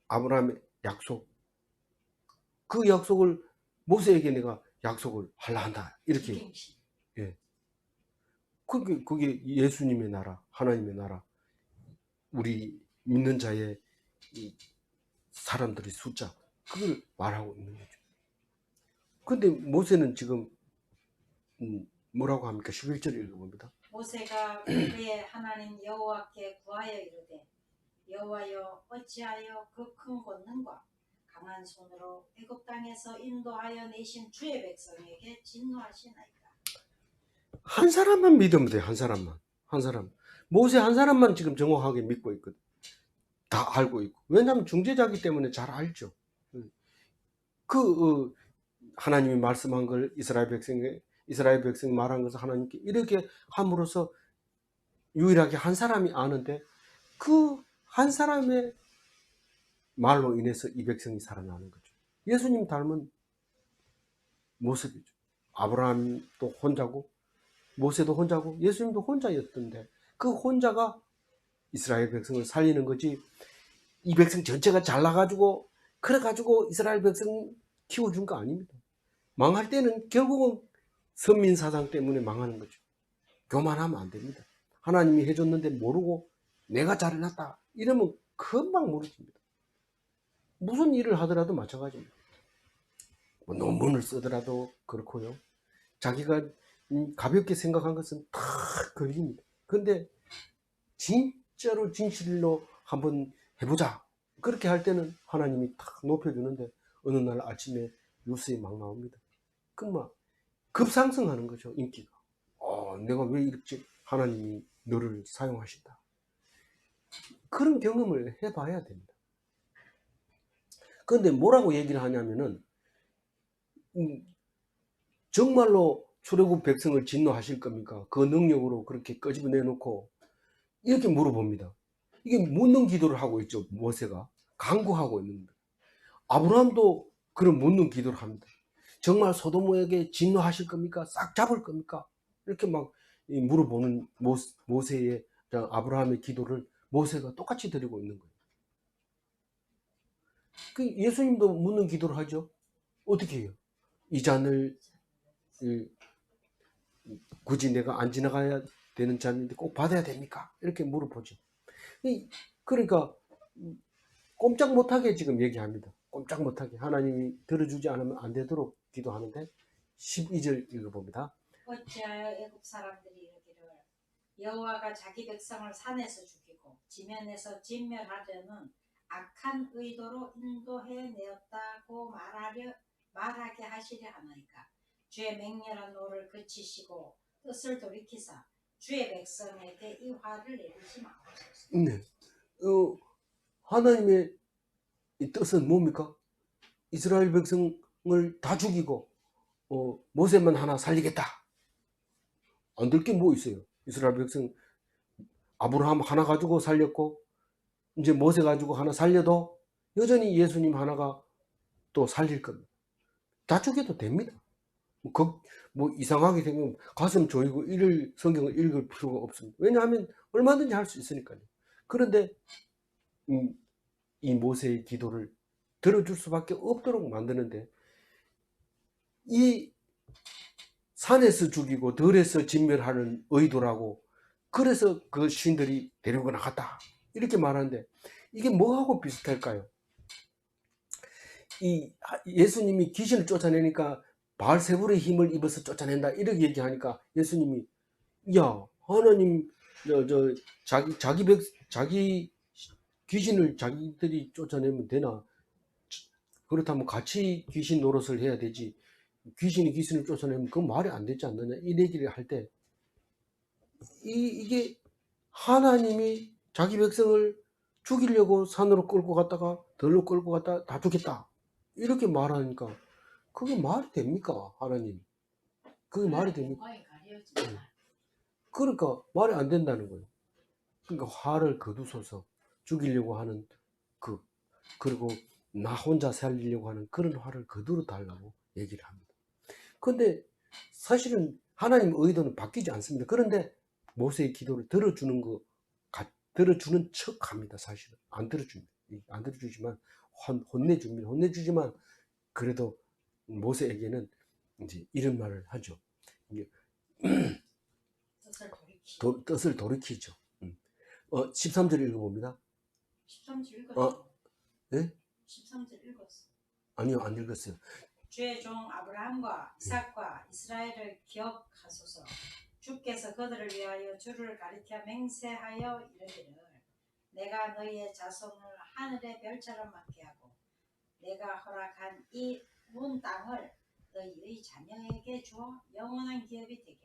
아브라함의 약속, 그 약속을 모세에게 내가 약속을 하려 한다. 이렇게. 이갱신. 예. 그게 예수님의 나라, 하나님의 나라, 우리 믿는 자의 이 사람들의 숫자, 그걸 말하고 있는 거죠. 근데 모세는 지금 뭐라고 합니까? 11절 읽어봅니다. 모세가 그의 하나님 여호와께 구하여 이르되 여호와여 어찌하여 그 큰 권능과 강한 손으로 애굽 땅에서 인도하여 내신 주의 백성에게 진노하시나이까. 한 사람만 믿으면 돼요. 한 사람만. 한 사람. 모세 한 사람만 지금 정확하게 믿고 있거든. 다 알고 있고. 왜냐하면 중재자기 때문에 잘 알죠. 하나님이 말씀한 걸 이스라엘 백성이 말한 것을 하나님께 이렇게 함으로써 유일하게 한 사람이 아는데 그 한 사람의 말로 인해서 이 백성이 살아나는 거죠. 예수님 닮은 모습이죠. 아브라함도 혼자고 모세도 혼자고 예수님도 혼자였던데 그 혼자가 이스라엘 백성을 살리는 거지 이 백성 전체가 잘나가지고 그래가지고 이스라엘 백성 키워준 거 아닙니다. 망할 때는 결국은 선민사상 때문에 망하는 거죠. 교만하면 안 됩니다. 하나님이 해줬는데 모르고 내가 잘해놨다 이러면 금방 무너집니다. 무슨 일을 하더라도 마찬가지입니다. 뭐 논문을 쓰더라도 그렇고요. 자기가 가볍게 생각한 것은 다 걸립니다. 근데 진짜로 진실로 한번 해보자 그렇게 할 때는 하나님이 탁 높여주는데 어느 날 아침에 뉴스에 막 나옵니다. 그럼 급상승하는 거죠. 인기가. 내가 왜 이렇게 하나님이 너를 사용하신다. 그런 경험을 해봐야 됩니다. 그런데 뭐라고 얘기를 하냐면은 정말로 출애굽 백성을 진노하실 겁니까? 그 능력으로 그렇게 끄집어내놓고 이렇게 물어봅니다. 이게 묻는 기도를 하고 있죠. 모세가 간구하고 있는 거예요. 아브라함도 그런 묻는 기도를 합니다. 정말 소돔에게 진노하실 겁니까? 싹 잡을 겁니까? 이렇게 막 물어보는 모세의 아브라함의 기도를 모세가 똑같이 드리고 있는 거예요. 그 예수님도 묻는 기도를 하죠. 어떻게 해요? 이 잔을 굳이 내가 안 지나가야 되는 잔인데 꼭 받아야 됩니까? 이렇게 물어보죠. 그러니까 꼼짝 못하게 지금 얘기합니다. 꼼짝 못하게 하나님이 들어주지 않으면 안 되도록 기도하는데 12절 읽어봅니다. 어찌하여 애굽 사람들이 이르기를 여호와가 자기 백성을 산에서 죽이고 지면에서 진멸하려는 악한 의도로 인도해 내었다고 말하게 하시려 하나이까. 주의 맹렬한 노를 그치시고 뜻을 돌이키사 주의 백성에게 이 화를 내리지 마옵소서. 네. 하나님의 이 뜻은 뭡니까? 이스라엘 백성을 다 죽이고 모세만 하나 살리겠다. 안 될 게 뭐 있어요? 이스라엘 백성 아브라함 하나 가지고 살렸고 이제 모세 가지고 하나 살려도 여전히 예수님 하나가 또 살릴 겁니다. 다 죽여도 됩니다. 뭐 이상하게 생기면 가슴 조이고 성경을 읽을 필요가 없습니다. 왜냐하면 얼마든지 할 수 있으니까요. 그런데 이 모세의 기도를 들어줄 수밖에 없도록 만드는데, 이 산에서 죽이고 들에서 진멸하는 의도라고, 그래서 그 신들이 데리고 나갔다 이렇게 말하는데, 이게 뭐하고 비슷할까요? 이 예수님이 귀신을 쫓아내니까 바알세불의 힘을 입어서 쫓아낸다 이렇게 얘기하니까, 예수님이 야 하나님 자기 귀신을 자기들이 쫓아내면 되나? 그렇다면 같이 귀신 노릇을 해야 되지, 귀신이 귀신을 쫓아내면 그건 말이 안 되지 않느냐 이 얘기를 할 때, 이게 하나님이 자기 백성을 죽이려고 산으로 끌고 갔다가 들로 끌고 갔다가 다 죽겠다 이렇게 말하니까, 그게 말이 됩니까? 하나님, 그게 말이 됩니까? 그러니까 말이 안 된다는 거예요. 그러니까 화를 거두소서, 죽이려고 하는 그리고 나 혼자 살리려고 하는 그런 화를 거두어 달라고 얘기를 합니다. 그런데 사실은 하나님 의도는 바뀌지 않습니다. 그런데 모세의 기도를 들어주는 척 합니다. 사실은 안 들어주지만 혼내줍니다. 혼내주지만 그래도 모세에게는 이제 이런 말을 하죠. 뜻을 돌이키죠. 13절 읽어봅니다. 13절 읽었죠? 네? 13절 읽었어. 아니요, 안 읽었어요. 주의 종 아브라함과 이삭과 이스라엘을 기억하소서. 주께서 그들을 위하여 주를 가리켜 맹세하여 이르기를, 내가 너희의 자손을 하늘의 별처럼 많게 하고 내가 허락한 이 문 땅을 너희의 자녀에게 주어 영원한 기업이 되게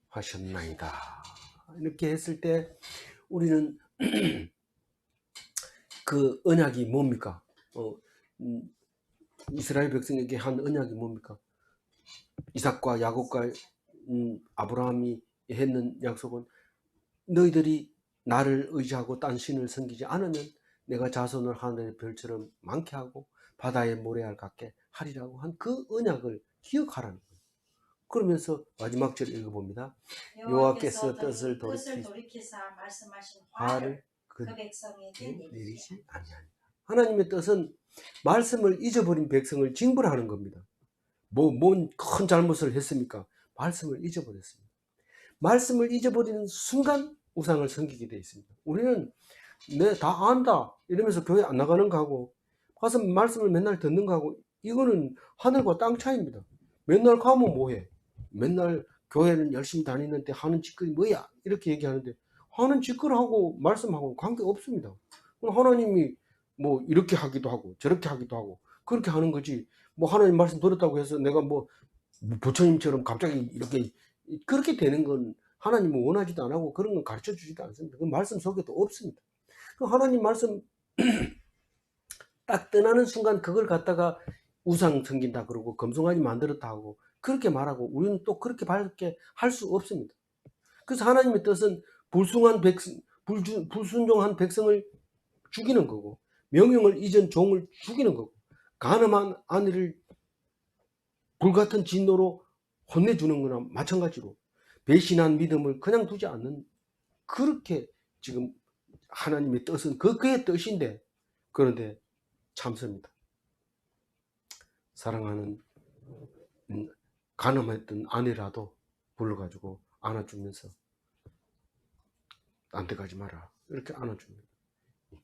하셨나이다. 이렇게 했을 때 우리는 그 언약이 뭡니까? 이스라엘 백성에게 한 언약이 뭡니까? 이삭과 야곱과 아브라함이 했는 약속은, 너희들이 나를 의지하고 딴 신을 섬기지 않으면 내가 자손을 하늘의 별처럼 많게 하고 바다의 모래알 같게 하리라고 한 그 언약을 기억하라는 거예요. 그러면서 마지막 절 읽어봅니다. 여호와께서 뜻을 돌이키사 말씀하신 화를 그 백성에게 내리지 아니하니라. 하나님의 뜻은 말씀을 잊어버린 백성을 징벌하는 겁니다. 뭔 큰 잘못을 했습니까? 말씀을 잊어버렸습니다. 말씀을 잊어버리는 순간 우상을 섬기게 되어 있습니다. 우리는 다 안다 이러면서 교회 안 나가는 거하고 가서 말씀을 맨날 듣는 거하고, 이거는 하늘과 땅 차이입니다. 맨날 가면 뭐해? 맨날 교회는 열심히 다니는데 하는 짓거리 뭐야? 이렇게 얘기하는데, 하는 짓거리하고 말씀하고 관계 없습니다. 하나님이 뭐 이렇게 하기도 하고 저렇게 하기도 하고 그렇게 하는 거지, 뭐 하나님 말씀 들었다고 해서 내가 뭐 부처님처럼 갑자기 이렇게 그렇게 되는 건 하나님은 원하지도 안 하고 그런 건 가르쳐 주지도 않습니다. 그 말씀 속에도 없습니다. 그 하나님 말씀 딱 떠나는 순간 그걸 갖다가 우상 섬긴다 그러고 금송아지 만들었다 하고 그렇게 말하고, 우리는 또 그렇게 밝게 할 수 없습니다. 그래서 하나님의 뜻은 불순종한 백성을 죽이는 거고, 명령을 잊은 종을 죽이는 거고, 간음한 아내를 불같은 진노로 혼내주는 거나 마찬가지로 배신한 믿음을 그냥 두지 않는, 그렇게 지금 하나님의 뜻은 그의 뜻인데, 그런데 참습니다. 사랑하는 간음했던 아내라도 불러가지고 안아주면서 딴 데 가지 마라 이렇게 안아줍니다.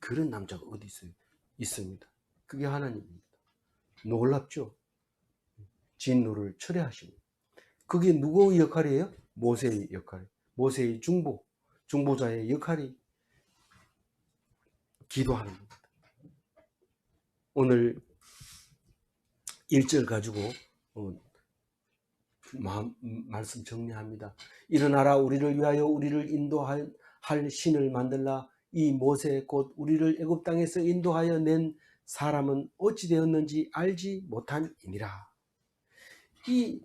그런 남자가 어디 있어요? 있습니다. 그게 하나님입니다. 놀랍죠? 진노를 철회하십니다. 그게 누구의 역할이에요? 모세의 역할. 모세의 중보자의 역할이 기도하는 겁니다. 오늘 1절 가지고 말씀 정리합니다. 일어나라, 우리를 위하여 우리를 인도할 신을 만들라. 이 모세 곧 우리를 애굽 땅에서 인도하여 낸 사람은 어찌 되었는지 알지 못하니라. 이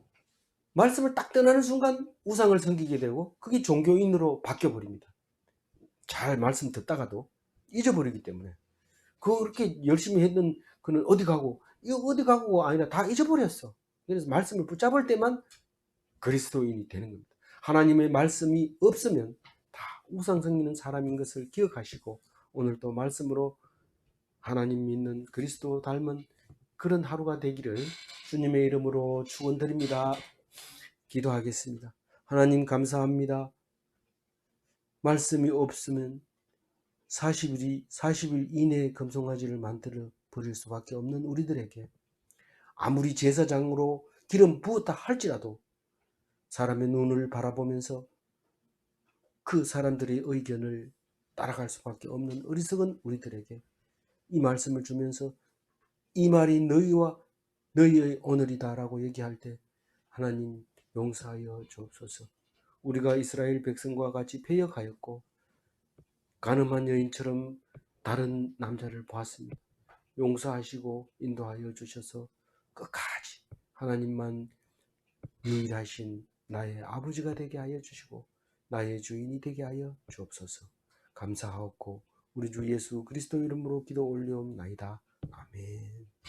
말씀을 딱 떠나는 순간 우상을 섬기게 되고 그게 종교인으로 바뀌어 버립니다. 잘 말씀 듣다가도 잊어버리기 때문에, 그렇게 열심히 했던 그는 어디 가고 이거 어디 가고가 아니라 다 잊어버렸어. 그래서 말씀을 붙잡을 때만 그리스도인이 되는 겁니다. 하나님의 말씀이 없으면 다 우상 섬기는 사람인 것을 기억하시고 오늘 또 말씀으로 하나님 믿는 그리스도 닮은 그런 하루가 되기를 주님의 이름으로 축원드립니다. 기도하겠습니다. 하나님 말씀이 없으면 40일 이내에 금송아지를 만들어 버릴 수밖에 없는 우리들에게 아무리 제사장으로 기름 부었다 할지라도 사람의 눈을 바라보면서 그 사람들의 의견을 따라갈 수밖에 없는 어리석은 우리들에게 이 말씀을 주면서 이 말이 너희와 너희의 오늘이다라고 얘기할 때 하나님 용서하여 주옵소서. 우리가 이스라엘 백성과 같이 패역하였고 가늠한 여인처럼 다른 남자를 보았습니다. 용서하시고 인도하여 주셔서 끝까지 하나님만 유일하신 나의 아버지가 되게 하여 주시고 나의 주인이 되게 하여 주옵소서. 감사하옵고 우리 주 예수 그리스도 이름으로 기도 올리옵나이다. 아멘.